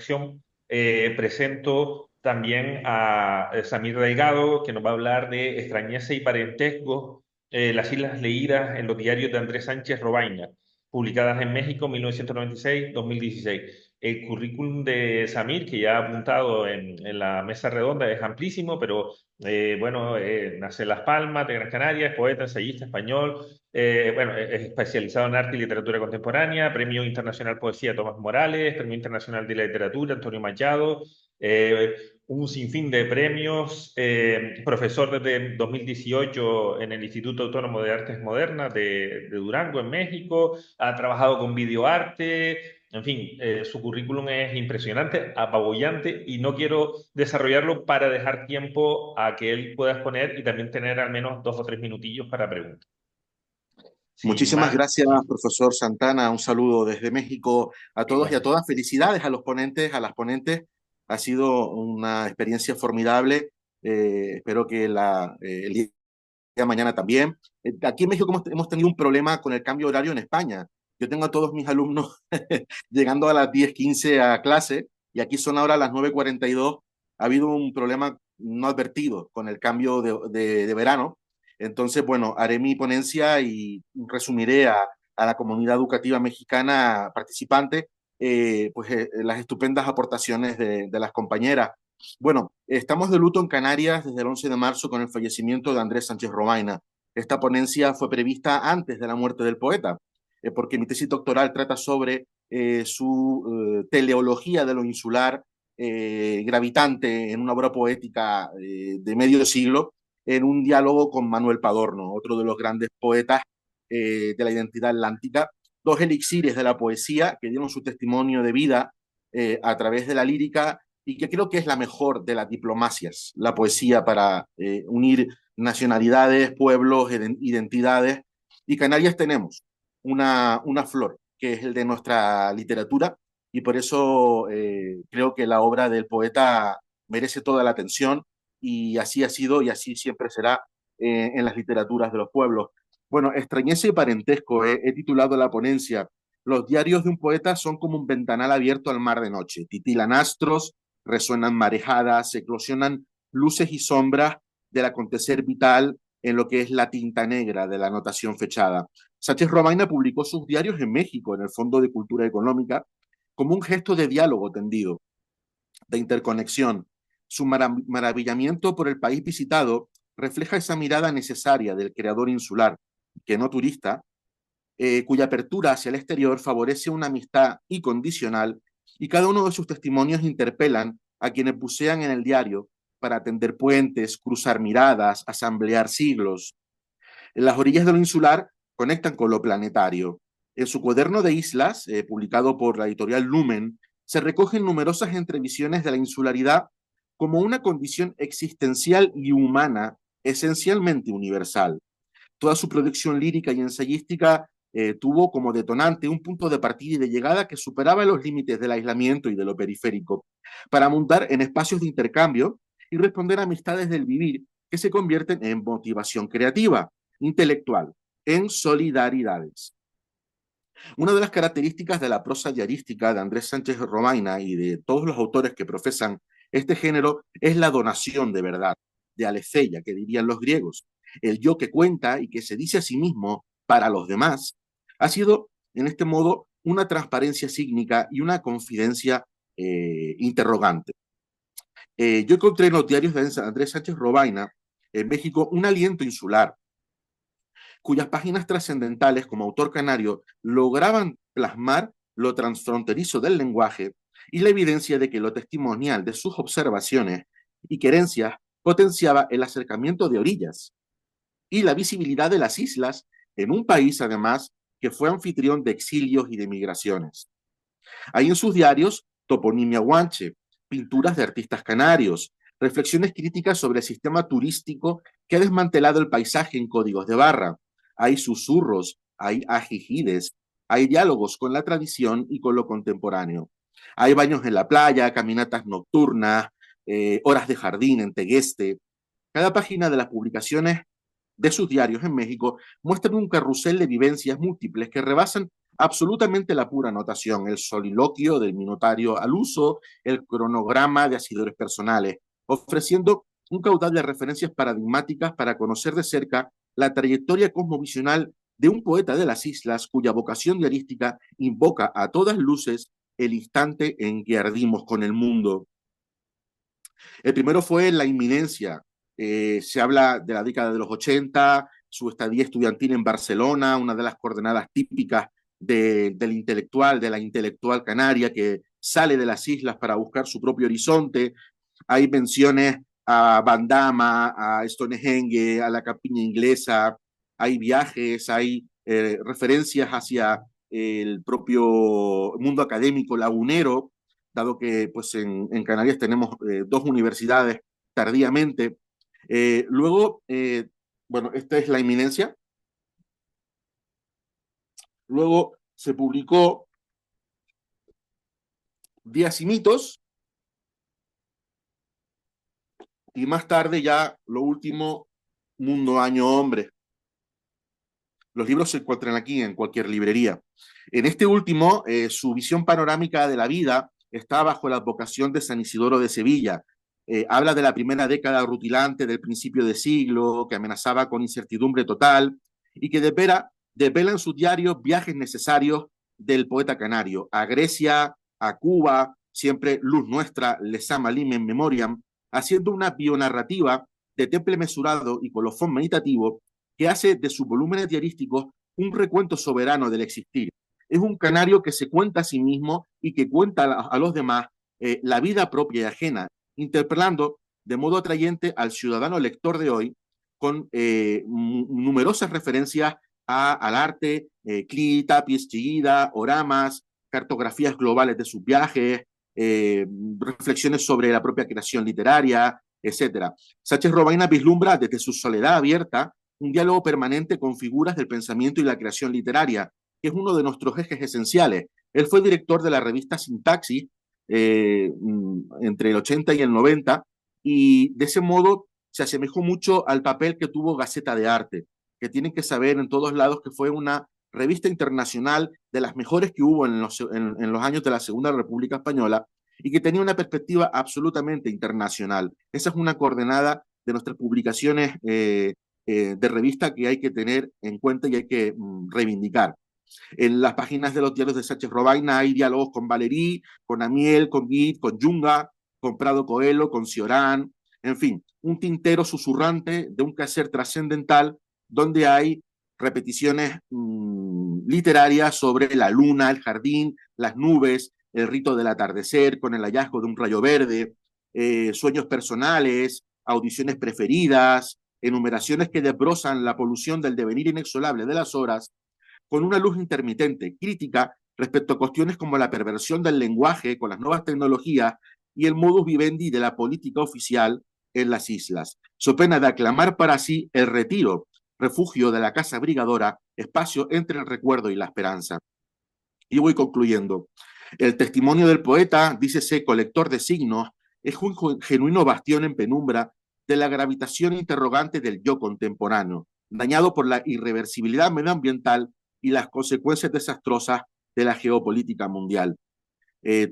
sección presento también a Samir Delgado, que nos va a hablar de extrañeza y parentesco, las islas leídas en los diarios de Andrés Sánchez Robaina, publicadas en México 1996-2016. El currículum de Samir, que ya ha apuntado en la mesa redonda, es amplísimo, pero bueno, nace en Las Palmas, de Gran Canaria, es poeta, ensayista español, bueno, es especializado en arte y literatura contemporánea, Premio Internacional Poesía Tomás Morales, Premio Internacional de Literatura Antonio Machado, eh, un sinfín de premios, profesor desde 2018 en el Instituto Autónomo de Artes Modernas de Durango, en México, ha trabajado con videoarte, en fin, su currículum es impresionante, apabullante, y no quiero desarrollarlo para dejar tiempo a que él pueda exponer y también tener al menos 2 o 3 minutillos para preguntas. Sin Muchísimas más, gracias, profesor Santana. Un saludo desde México a todos y a igual. todas. Felicidades a los ponentes, a las ponentes. Ha sido una experiencia formidable. Espero que el día de mañana también. Aquí en México hemos tenido un problema con el cambio horario en España. Yo tengo a todos mis alumnos llegando a las 10:15 a clase y aquí son ahora las 9:42. Ha habido un problema no advertido con el cambio de verano. Entonces, bueno, haré mi ponencia y resumiré a la comunidad educativa mexicana participante las estupendas aportaciones de las compañeras. Bueno, estamos de luto en Canarias desde el 11 de marzo con el fallecimiento de Andrés Sánchez Robaina. Esta ponencia fue prevista antes de la muerte del poeta, porque mi tesis doctoral trata sobre su teleología de lo insular, gravitante en una obra poética de medio siglo, en un diálogo con Manuel Padorno, otro de los grandes poetas de la identidad atlántica, dos elixires de la poesía que dieron su testimonio de vida a través de la lírica y que creo que es la mejor de las diplomacias, la poesía para unir nacionalidades, pueblos, identidades. Y Canarias tenemos una flor, que es el de nuestra literatura, y por eso creo que la obra del poeta merece toda la atención, y así ha sido y así siempre será en las literaturas de los pueblos. Bueno, extrañeza y parentesco, he titulado la ponencia. Los diarios de un poeta son como un ventanal abierto al mar de noche. Titilan astros, resuenan marejadas, eclosionan luces y sombras del acontecer vital en lo que es la tinta negra de la anotación fechada. Sánchez Romaina publicó sus diarios en México, en el Fondo de Cultura Económica, como un gesto de diálogo tendido, de interconexión. Su maravillamiento por el país visitado refleja esa mirada necesaria del creador insular, que no turista, cuya apertura hacia el exterior favorece una amistad incondicional, y cada uno de sus testimonios interpelan a quienes bucean en el diario para tender puentes, cruzar miradas, asamblear siglos. En las orillas de lo insular conectan con lo planetario. En su cuaderno de islas, publicado por la editorial Lumen, se recogen numerosas entrevisiones de la insularidad como una condición existencial y humana esencialmente universal. Toda su producción lírica y ensayística tuvo como detonante un punto de partida y de llegada que superaba los límites del aislamiento y de lo periférico, para montar en espacios de intercambio y responder a amistades del vivir que se convierten en motivación creativa, intelectual, en solidaridades. Una de las características de la prosa diarística de Andrés Sánchez Romaina y de todos los autores que profesan este género es la donación de verdad, de aletheia, que dirían los griegos. El yo que cuenta y que se dice a sí mismo para los demás ha sido, en este modo, una transparencia sígnica y una confidencia interrogante. Yo encontré en los diarios de Andrés Sánchez Robaina en México un aliento insular, cuyas páginas trascendentales como autor canario lograban plasmar lo transfronterizo del lenguaje y la evidencia de que lo testimonial de sus observaciones y querencias potenciaba el acercamiento de orillas y la visibilidad de las islas en un país, además, que fue anfitrión de exilios y de migraciones. Hay en sus diarios toponimia guanche, pinturas de artistas canarios, reflexiones críticas sobre el sistema turístico que ha desmantelado el paisaje en códigos de barra. Hay susurros, hay ajijides, hay diálogos con la tradición y con lo contemporáneo. Hay baños en la playa, caminatas nocturnas, horas de jardín en Tegueste. Cada página de las publicaciones de sus diarios en México muestran un carrusel de vivencias múltiples que rebasan absolutamente la pura notación, el soliloquio del Minotario al uso, el cronograma de asidores personales, ofreciendo un caudal de referencias paradigmáticas para conocer de cerca la trayectoria cosmovisional de un poeta de las islas cuya vocación diarística invoca a todas luces el instante en que ardimos con el mundo. El primero fue La Inminencia. Se habla de la década de los 80, su estadía estudiantil en Barcelona, una de las coordenadas típicas de la intelectual canaria que sale de las islas para buscar su propio horizonte. Hay menciones a Bandama, a Stonehenge, a la Campiña Inglesa, hay viajes, hay referencias hacia el propio mundo académico lagunero, dado que pues en Canarias tenemos dos universidades tardíamente. Luego, bueno, esta es La Inminencia. Luego se publicó Días y Mitos, y más tarde ya lo último, Mundo, Año, Hombre. Los libros se encuentran aquí en cualquier librería. En este último, su visión panorámica de la vida está bajo la advocación de San Isidoro de Sevilla. Habla de la primera década rutilante del principio de siglo, que amenazaba con incertidumbre total, y que desvela en sus diarios viajes necesarios del poeta canario a Grecia, a Cuba, siempre luz nuestra, les ama limen memoriam, haciendo una bionarrativa de temple mesurado y colofón meditativo que hace de sus volúmenes diarísticos un recuento soberano del existir. Es un canario que se cuenta a sí mismo y que cuenta a los demás la vida propia y ajena, interpelando de modo atrayente al ciudadano lector de hoy con numerosas referencias al arte, Klee, Tapies, Chillida, oramas, cartografías globales de sus viajes, reflexiones sobre la propia creación literaria, etcétera. Sánchez Robaina vislumbra desde su soledad abierta un diálogo permanente con figuras del pensamiento y la creación literaria, que es uno de nuestros ejes esenciales. Él fue director de la revista Sintaxis entre el 80 y el 90, y de ese modo se asemejó mucho al papel que tuvo Gaceta de Arte, que tienen que saber en todos lados que fue una revista internacional de las mejores que hubo en los años de la Segunda República Española y que tenía una perspectiva absolutamente internacional. Esa es una coordenada de nuestras publicaciones de revista que hay que tener en cuenta y hay que reivindicar. En las páginas de los diarios de Sánchez Robaina hay diálogos con Valerí, con Amiel, con Guit, con Yunga, con Prado Coelho, con Ciorán, en fin, un tintero susurrante de un quehacer trascendental donde hay repeticiones literarias sobre la luna, el jardín, las nubes, el rito del atardecer con el hallazgo de un rayo verde, sueños personales, audiciones preferidas, enumeraciones que desbrozan la polución del devenir inexorable de las horas, con una luz intermitente, crítica respecto a cuestiones como la perversión del lenguaje con las nuevas tecnologías y el modus vivendi de la política oficial en las islas, so pena de aclamar para sí el retiro, refugio de la casa brigadora, espacio entre el recuerdo y la esperanza. Y voy concluyendo. El testimonio del poeta, dícese colector de signos, es un genuino bastión en penumbra de la gravitación interrogante del yo contemporáneo, dañado por la irreversibilidad medioambiental y las consecuencias desastrosas de la geopolítica mundial.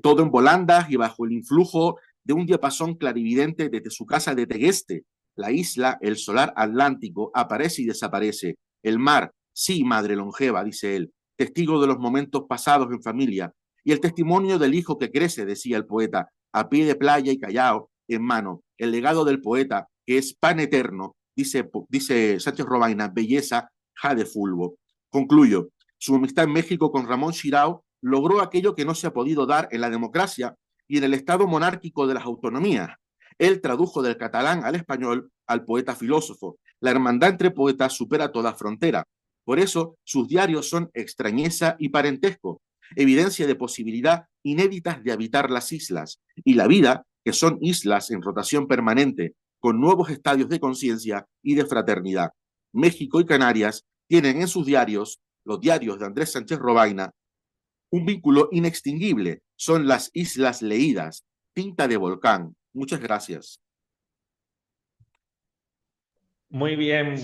Todo en volandas y bajo el influjo de un diapasón clarividente desde su casa de Tegueste. La isla, el solar Atlántico, aparece y desaparece. El mar, sí, madre longeva, dice él, testigo de los momentos pasados en familia, y el testimonio del hijo que crece, decía el poeta, a pie de playa y callao en mano. El legado del poeta, que es pan eterno, dice Sánchez Robaina, belleza, jade fulvo. Concluyo. Su amistad en México con Ramón Xirau logró aquello que no se ha podido dar en la democracia y en el Estado monárquico de las autonomías. Él tradujo del catalán al español al poeta filósofo. La hermandad entre poetas supera toda frontera. Por eso sus diarios son extrañeza y parentesco, evidencia de posibilidad inéditas de habitar las islas y la vida, que son islas en rotación permanente, con nuevos estadios de conciencia y de fraternidad. México y Canarias tienen en sus diarios, los diarios de Andrés Sánchez Robaina, un vínculo inextinguible. Son las islas leídas, tinta de volcán. Muchas gracias. Muy bien,